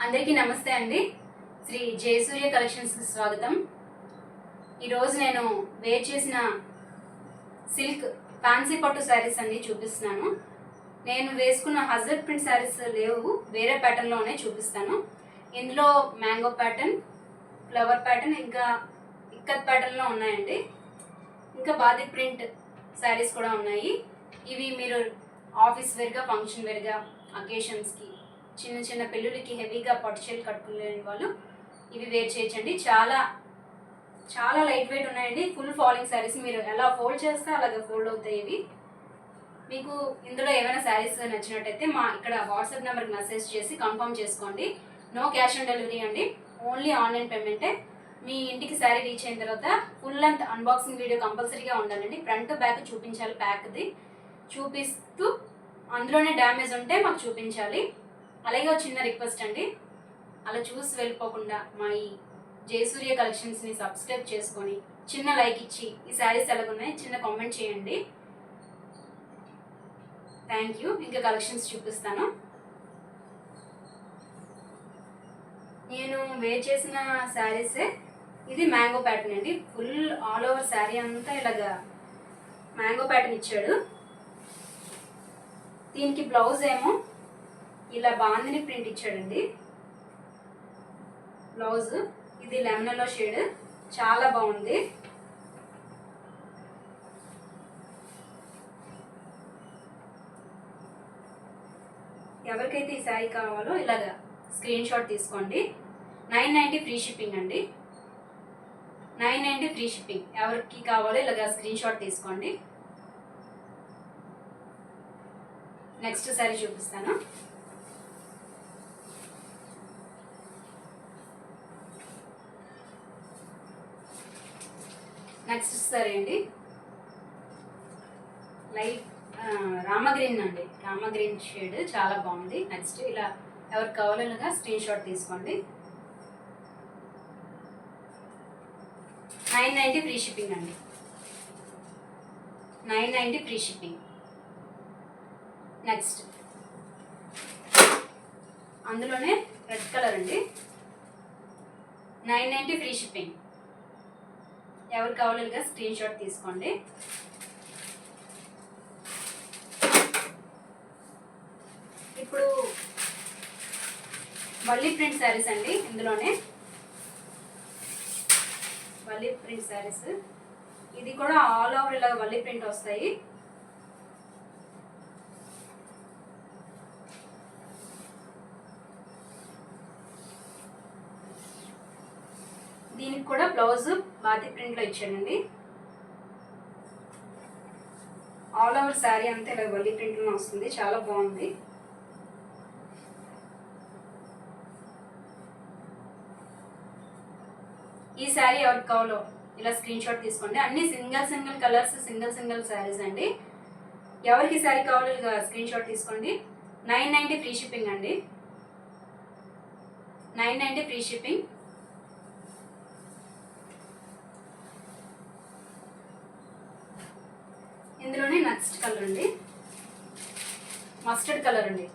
అందరికీ నమస్తే అండి. శ్రీ జయసూర్య కలెక్షన్స్కి స్వాగతం. ఈరోజు నేను వేర్ చేసిన సిల్క్ ఫ్యాన్సీ పట్టు శారీస్ అన్ని చూపిస్తున్నాను. నేను వేసుకున్న హజరత్ ప్రింట్ శారీస్ లేవు, వేరే ప్యాటర్న్లోనే చూపిస్తాను. ఇందులో మ్యాంగో ప్యాటర్న్, ఫ్లవర్ ప్యాటర్న్, ఇంకా ఇక్కత్ ప్యాటర్న్లో ఉన్నాయండి. ఇంకా బాతిక్ ప్రింట్ శారీస్ కూడా ఉన్నాయి. ఇవి మీరు ఆఫీస్ వేర్గా, ఫంక్షన్ వేర్గా, అకేషన్స్కి, చిన్న చిన్న పెళ్ళిళ్ళకి హెవీగా పట్టు చీరలు కట్టుకునే వాళ్ళు ఇవి వేర్ చేయొచ్చండి. చాలా చాలా లైట్ వెయిట్ ఉన్నాయండి. ఫుల్ ఫాలింగ్ శారీస్, మీరు ఎలా ఫోల్డ్ చేస్తే అలాగే ఫోల్డ్ అవుతాయి. ఇవి మీకు ఇందులో ఏమైనా శారీస్ నచ్చినట్టయితే మా ఇక్కడ వాట్సాప్ నెంబర్కి మెసేజ్ చేసి కన్ఫర్మ్ చేసుకోండి. నో క్యాష్ ఆన్ డెలివరీ అండి, ఓన్లీ ఆన్లైన్ పేమెంటే. మీ ఇంటికి శారీ రీచ్ అయిన తర్వాత ఫుల్ లెంత్ అన్బాక్సింగ్ వీడియో కంపల్సరీగా ఉండాలండి. ఫ్రంట్ బ్యాక్ చూపించాలి, ప్యాక్ది చూపిస్తూ అందులోనే డ్యామేజ్ ఉంటే మాకు చూపించాలి. అలాగే ఒక చిన్న రిక్వెస్ట్ అండి, అలా చూసి వెళ్ళిపోకుండా మా ఈ జయసూర్య కలెక్షన్స్ని సబ్స్క్రైబ్ చేసుకొని చిన్న లైక్ ఇచ్చి ఈ శారీస్ ఎలాగున్నాయి చిన్న కామెంట్ చేయండి. Thank you. ఇంకా కలెక్షన్స్ చూపిస్తాను. నేను వేర్ చేసిన శారీసే. ఇది మ్యాంగో ప్యాటర్న్ అండి. ఫుల్ ఆల్ ఓవర్ శారీ అంతా ఇలాగా మ్యాంగో ప్యాటర్న్ ఇచ్చాడు. దీనికి బ్లౌజ్ ఏమో ఇలా బాందిని ప్రింట్ ఇచ్చాడండి. బ్లౌజ్ ఇది లెమన్ ఎల్లో షేడ్, చాలా బాగుంది. ఎవరికైతే ఈ శారీ కావాలో ఇలాగా స్క్రీన్ షాట్ తీసుకోండి. 990 ఫ్రీ షిప్పింగ్ అండి. 990 ఫ్రీ షిప్పింగ్. ఎవరికి కావాలో ఇలాగా స్క్రీన్ షాట్ తీసుకోండి. నెక్స్ట్ శారీ చూపిస్తాను. నెక్స్ట్ శారీ అండి, లైట్ రామగ్రీన్ అండి, రామగ్రీన్ షేడ్, చాలా బాగుంది. నెక్స్ట్ ఇలా ఎవరికి కావాలో ఇలాగా స్క్రీన్ షాట్ తీసుకోండి. 990 ఫ్రీ షిప్పింగ్ అండి. 990 ఫ్రీ షిప్పింగ్. నెక్స్ట్ అందులోనే రెడ్ కలర్ అండి, 990 ఫ్రీ షిప్పింగ్. ఎవరు కావాలిగా స్క్రీన్ షాట్ తీసుకోండి. ఇప్పుడు వల్లి ప్రింట్ శారీస్ అండి. ఇందులోనే వల్లి ప్రింట్ శారీస్, ఇది కూడా ఆల్ ఓవర్ ఇలా వల్లి ప్రింట్ వస్తాయి. దీనికి కూడా బ్లౌజ్ బాతిక్ ప్రింట్లో ఇచ్చాడండి. ఆల్ ఓవర్ శారీ అంతా ఇలా వల్లి ప్రింట్లో వస్తుంది, చాలా బాగుంది. ఈ శారీ ఎవరికి కావాలో ఇలా స్క్రీన్ షాట్ తీసుకోండి. అన్ని సింగిల్ కలర్స్, సింగిల్ శారీస్ అండి. ఎవరికి శారీ కావాలో ఇలా స్క్రీన్ షాట్ తీసుకోండి. 990 ఫ్రీ షిప్పింగ్ అండి. 990 ఫ్రీ షిప్పింగ్. ఇందులోనే నెక్స్ట్ కలర్ అండి, మస్టర్డ్ కలర్ అండి.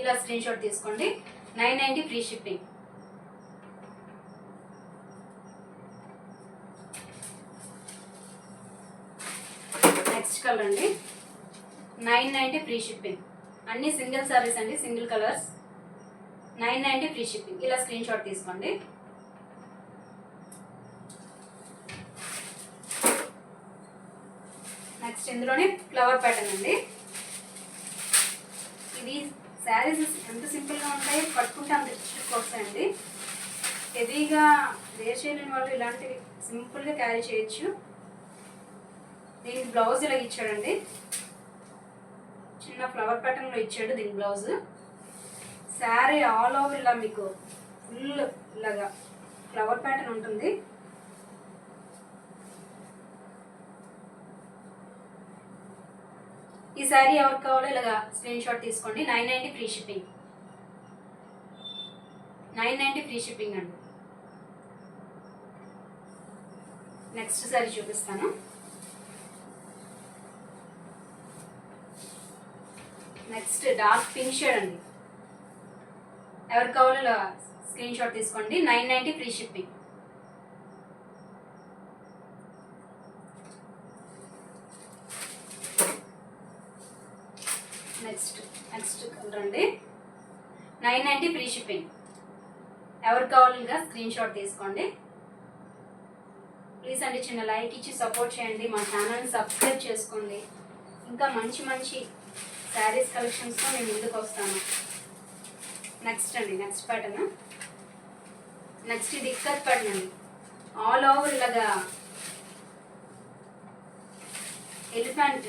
ఇలా స్క్రీన్ షాట్ తీసుకోండి. 990 ఫ్రీ షిప్పింగ్. నెక్స్ట్ కలర్ అండి, 990 ఫ్రీ షిప్పింగ్. అన్ని సింగిల్ సారీస్ అండి, సింగిల్ కలర్స్. 990 free shipping. ఇలా స్క్రీన్ షాట్ తీసుకోండి. నెక్స్ట్ ఇందులోనే ఫ్లవర్ ప్యాటర్న్ అండి. ఇది శారీస్ ఎంత సింపుల్గా ఉంటాయి, కట్టుకుంటే అంత రిచ్గా వస్తాయండి. హెవీగా వేర్ చేయలేని వాళ్ళు ఇలాంటివి సింపుల్గా క్యారీ చేయొచ్చు. దీనికి బ్లౌజ్ ఇలా ఇచ్చాడండి, చిన్న ఫ్లవర్ ప్యాటర్న్లో ఇచ్చాడు దీని బ్లౌజ్. శారీ ఆల్ ఓవర్ ఇలా మీకు ఫుల్ ఇలాగా ఫ్లవర్ ప్యాటర్న్ ఉంటుంది. ఈ శారీ ఎవరికి కావాలో ఇలాగా స్క్రీన్ షాట్ తీసుకోండి. 990 ఫ్రీ షిప్పింగ్. 990 ఫ్రీ షిప్పింగ్ అండి. నెక్స్ట్ శారీ చూపిస్తాను. నెక్స్ట్ డార్క్ పింక్ షేడ్ అండి. ఎవరికి కావాలో స్క్రీన్ షాట్ తీసుకోండి. 990 ఫ్రీ షిప్పింగ్. నెక్స్ట్ కలర్ అండి. 990 ఫ్రీ షిప్పింగ్. ఎవరికి కావాలిగా స్క్రీన్ షాట్ తీసుకోండి. ప్లీజ్ అండి చిన్న లైక్ ఇచ్చి సపోర్ట్ చేయండి. మా ఛానల్ని సబ్స్క్రైబ్ చేసుకోండి. ఇంకా మంచి మంచి శారీస్ కలెక్షన్స్తో నేను ముందుకు వస్తాను. Next pattern. నెక్స్ట్ ఇది ఇక్కత్ ప్యాటర్న్ అండి. ఆల్ ఓవర్ ఇలాగా ఎలిఫెంట్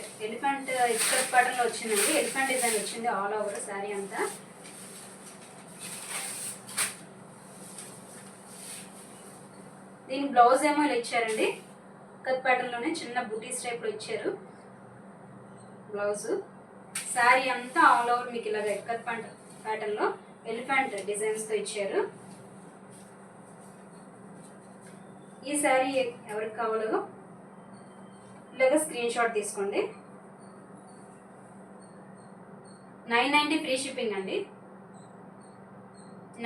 ఇక్కత్ ప్యాటర్న్లో వచ్చిందండి. ఎలిఫెంట్ డిజైన్ వచ్చింది ఆల్ ఓవర్ శారీ అంతా. దీని బ్లౌజ్ ఏమో ఇలా ఇచ్చారండి. ఇక్కత్ ప్యాటర్న్లోనే చిన్న బుటీస్ టైప్లో ఇచ్చారు బ్లౌజు. శారీ అంతా ఆల్ ఓవర్ మీకు ఇలాగ ఇక్కత్ ప్యాటర్న్లో ఎలిఫెంట్ డిజైన్స్తో ఇచ్చారు. ఈ శారీ ఎవరికి కావాలో ఇలాగ స్క్రీన్ షాట్ తీసుకోండి. 990 ఫ్రీ షిప్పింగ్ అండి.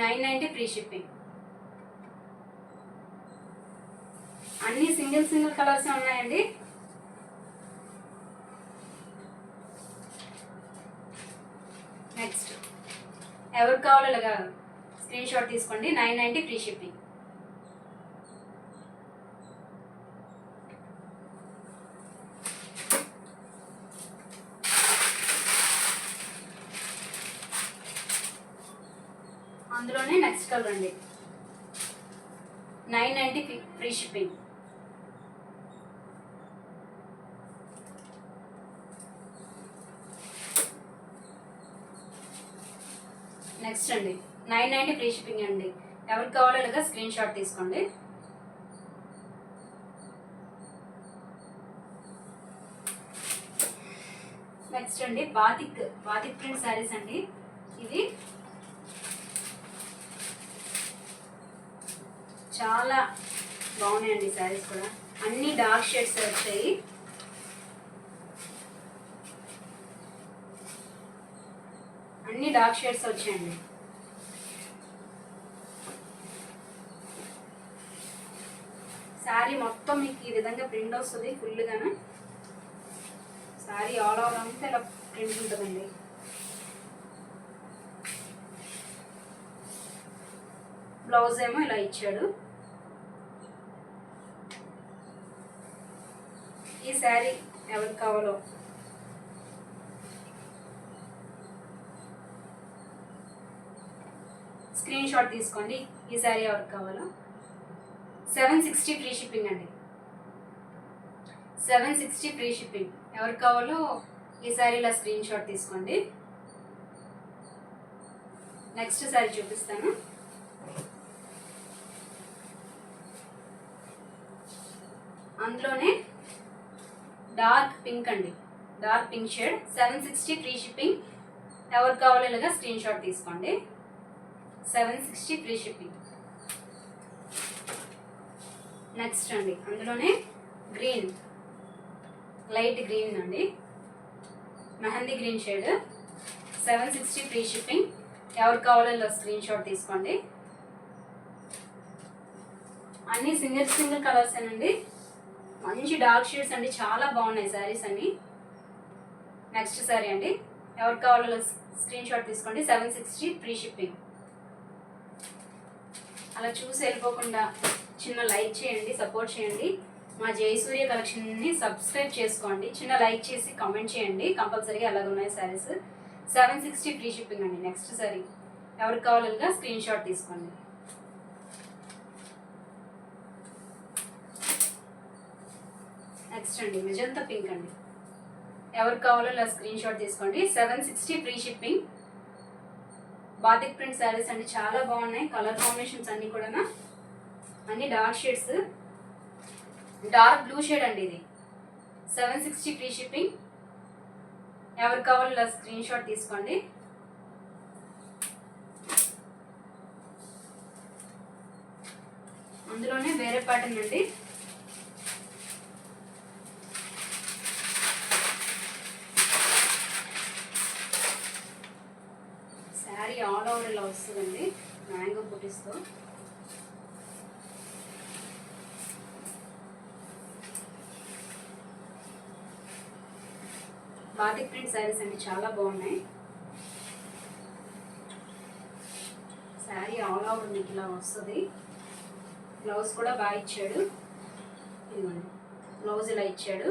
990 ఫ్రీ షిప్పింగ్. అన్ని సింగిల్ కలర్స్ ఉన్నాయండి. నెక్స్ట్ ఎవరికి కావాలో ఇలాగా స్క్రీన్ షాట్ తీసుకోండి. 990 ఫ్రీ షిప్పింగ్. అందులోనే నెక్స్ట్ కలర్ అండి. 990 ఫ్రీ షిప్పింగ్. నెక్స్ట్ అండి 990 ఫ్రీ షిప్పింగ్ అండి. ఎవరికి కావాలో ఇలాగా స్క్రీన్ షాట్ తీసుకోండి. నెక్స్ట్ అండి బాతిక్ ప్రింట్ శారీస్ అండి. ఇది చాలా బాగున్నాయండి శారీస్ కూడా. అన్ని డార్క్ షేడ్స్ వచ్చాయి. అన్ని డార్క్ షేడ్స్ వచ్చాయండి. శారీ మొత్తం మీకు ఈ విధంగా ప్రింట్ వస్తుంది ఫుల్గాను. శారీ ఆల్ ఓవర్ అంతా ఇలా ప్రింట్ ఉంటుందండి. బ్లౌజ్ ఏమో ఇలా ఇచ్చాడు. ఈ శారీ ఎవరికి కావాలో స్క్రీన్ షాట్ తీసుకోండి. ఈ శారీ ఎవరికి కావాలో 760 ఫ్రీ షిప్పింగ్ అండి. 760 ఫ్రీ షిప్పింగ్. ఎవరికి కావాలో ఈ శారీలో స్క్రీన్ షాట్ తీసుకోండి. నెక్స్ట్ శారీ చూపిస్తాను. అందులోనే డార్క్ పింక్ అండి. Dark pink shade. 760 free shipping. ఎవరికి కావాలో ఇలాగా స్క్రీన్ షాట్ తీసుకోండి. 760 ఫ్రీ షిప్పింగ్. నెక్స్ట్ అండి అందులోనే గ్రీన్, లైట్ గ్రీన్ అండి, mehndi green shade. 760 free shipping. ఎవరికి కావాలో ఇలా స్క్రీన్ షాట్ తీసుకోండి. అన్ని సింగిల్ కలర్స్ అండి. మంచి డార్క్ షేడ్స్ అండి. చాలా బాగున్నాయి శారీస్ అన్ని. నెక్స్ట్ శారీ అండి. ఎవరికి కావాలో స్క్రీన్ షాట్ తీసుకోండి. 760 ఫ్రీ షిప్పింగ్. అలా చూసి వెళ్ళిపోకుండా చిన్న లైక్ చేయండి, సపోర్ట్ చేయండి. మా జయసూర్య కలెక్షన్ని సబ్స్క్రైబ్ చేసుకోండి. చిన్న లైక్ చేసి కామెంట్ చేయండి. కంపల్సరీగా అలాగ ఉన్నాయి శారీస్. 760 ఫ్రీ షిప్పింగ్ అండి. నెక్స్ట్ శారీ ఎవరికి కావాలిగా స్క్రీన్ షాట్ తీసుకోండి. నెక్స్ట్ అండి మెజంతా పింక్ అండి. ఎవరికి కావాలో ఇలా స్క్రీన్ షాట్ తీసుకోండి. 760 free shipping. Batik print saris అండి. చాలా బాగున్నాయి. కలర్ కాంబినేషన్స్ అన్నీ కూడా అన్ని dark shades. Dark blue shade అండి ఇది. 760 ఫ్రీ షిప్పింగ్. ఎవరికి కావాలో ఇలా స్క్రీన్ షాట్ తీసుకోండి. అందులోనే వేరే ప్యాటర్న్ అండి. శారీ ఆల్ ఓవర్ ఇలా వస్తుందండి మ్యాంగో బుటీస్తో. బాటిక్ ప్రింట్ శారీస్ అండి చాలా బాగున్నాయి. శారీ ఆల్ ఓవర్ మీకు ఇలా వస్తుంది. బ్లౌజ్ కూడా బాగా ఇచ్చాడు. ఇదిగోండి బ్లౌజ్ ఇలా ఇచ్చాడు.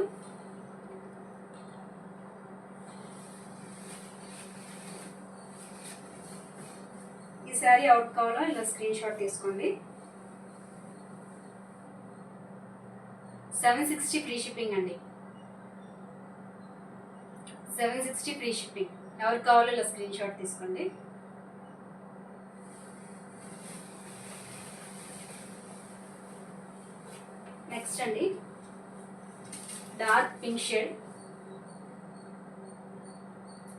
ఈ శారీ అవుట్ కావాలో ఇలా స్క్రీన్ షాట్ తీసుకోండి. 760 ఫ్రీ షిప్పింగ్ అండి. 760 ఫ్రీ షిప్పింగ్. ఎవరికి కావాలో ఇలా స్క్రీన్ షాట్ తీసుకోండి. నెక్స్ట్ అండి dark pink shade,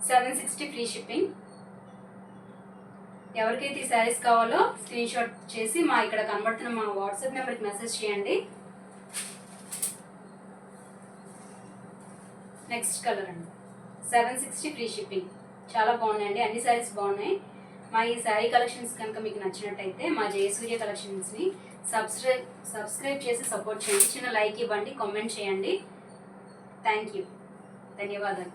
760 free shipping. ఎవరికైతే ఈ శారీస్ కావాలో స్క్రీన్ షాట్ చేసి మా ఇక్కడ కనబడుతున్న మా వాట్సాప్ నెంబర్కి మెసేజ్ చేయండి. నెక్స్ట్ కలర్ అండి 760 ఫ్రీ షిప్పింగ్. చాలా బాగున్నాయండి, అన్ని శారీస్ బాగున్నాయి. మా ఈ శారీ కలెక్షన్స్ కనుక మీకు నచ్చినట్టయితే మా జయసూర్య కలెక్షన్స్ని సబ్స్క్రైబ్ చేసి సపోర్ట్ చేయండి. చిన్న లైక్ ఇవ్వండి, కామెంట్ చేయండి. థ్యాంక్ యూ, ధన్యవాదాలు.